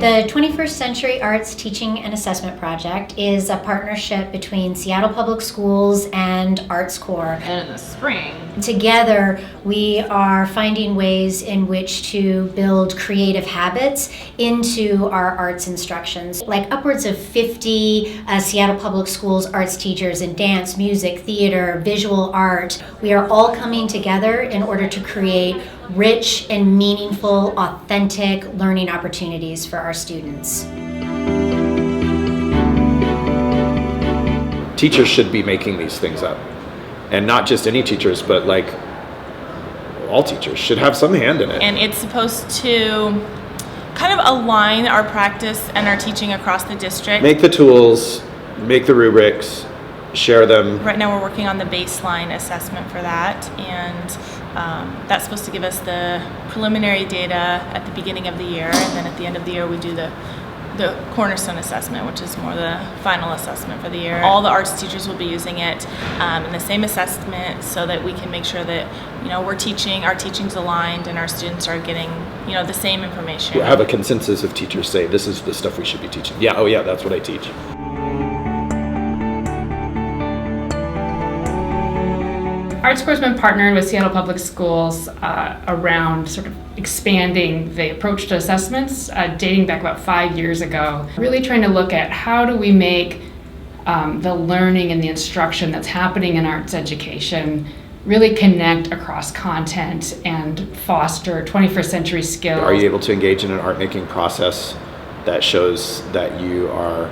The 21st Century Arts Teaching and Assessment Project is a partnership between Seattle Public Schools and Arts Corps. And in the spring, together, we are finding ways in which to build creative habits into our arts instructions. Like upwards of 50 Seattle Public Schools arts teachers in dance, music, theater, visual art. We are all coming together in order to create rich and meaningful, authentic learning opportunities for our students. Teachers should be making these things up. And not just any teachers, but like all teachers should have some hand in it. And it's supposed to kind of align our practice and our teaching across the district. Make the tools, make the rubrics, share them. Right now we're working on the baseline assessment for that, and that's supposed to give us the preliminary data at the beginning of the year, and then at the end of the year we do the cornerstone assessment, which is more the final assessment for the year. All the arts teachers will be using it in the same assessment so that we can make sure that our teaching's aligned and our students are getting the same information. Have a consensus of teachers say this is the stuff we should be teaching. Yeah, oh yeah, that's what I teach. Arts Corps has been partnered with Seattle Public Schools around sort of expanding the approach to assessments, dating back about 5 years ago. Really trying to look at how do we make the learning and the instruction that's happening in arts education really connect across content and foster 21st century skills. Are you able to engage in an art making process that shows that you are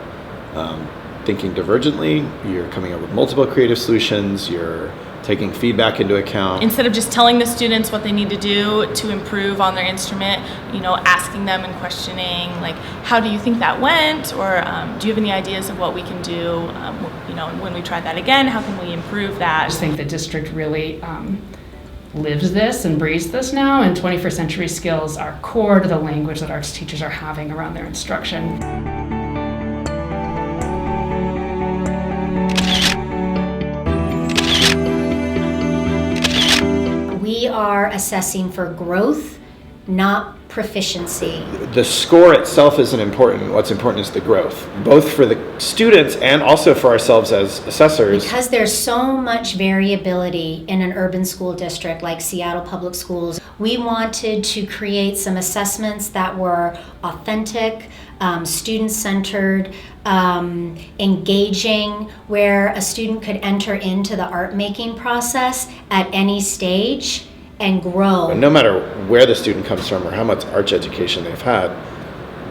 thinking divergently, you're coming up with multiple creative solutions, you're taking feedback into account. Instead of just telling the students what they need to do to improve on their instrument, asking them and questioning, like, how do you think that went? Or do you have any ideas of what we can do, when we try that again, how can we improve that? I just think the district really lives this and breathes this now, and 21st century skills are core to the language that arts teachers are having around their instruction. We are assessing for growth, not proficiency. The score itself isn't important. What's important is the growth, both for the students and also for ourselves as assessors. Because there's so much variability in an urban school district like Seattle Public Schools, we wanted to create some assessments that were authentic, student-centered, engaging, where a student could enter into the art-making process at any stage and grow. And no matter where the student comes from or how much arts education they've had,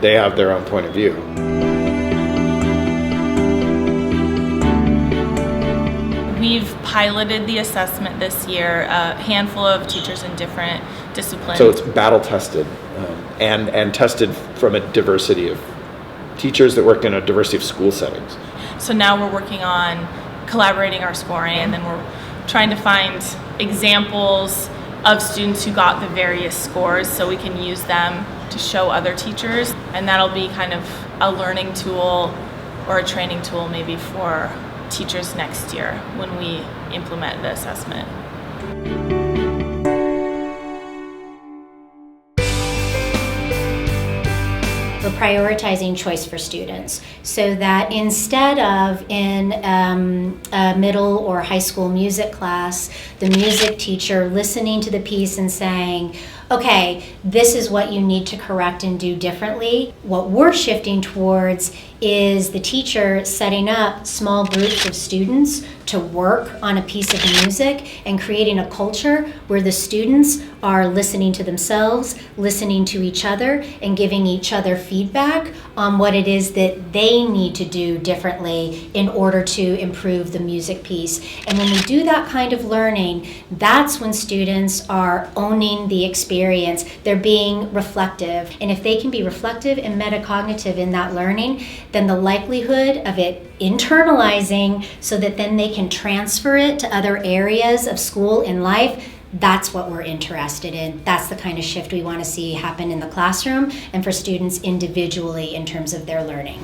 they have their own point of view. We've piloted the assessment this year, a handful of teachers in different disciplines. So it's battle tested and tested from a diversity of teachers that work in a diversity of school settings. So now we're working on collaborating our scoring, and then we're trying to find examples of students who got the various scores so we can use them to show other teachers, and that'll be kind of a learning tool or a training tool maybe for teachers next year when we implement the assessment. We're prioritizing choice for students so that instead of in a middle or high school music class, the music teacher listening to the piece and saying, okay, this is what you need to correct and do differently. What we're shifting towards is the teacher setting up small groups of students to work on a piece of music and creating a culture where the students are listening to themselves, listening to each other, and giving each other feedback on what it is that they need to do differently in order to improve the music piece. And when we do that kind of learning, that's when students are owning the experience. They're being reflective. And if they can be reflective and metacognitive in that learning, then the likelihood of it internalizing so that then they can transfer it to other areas of school and life, that's what we're interested in. That's the kind of shift we want to see happen in the classroom and for students individually in terms of their learning.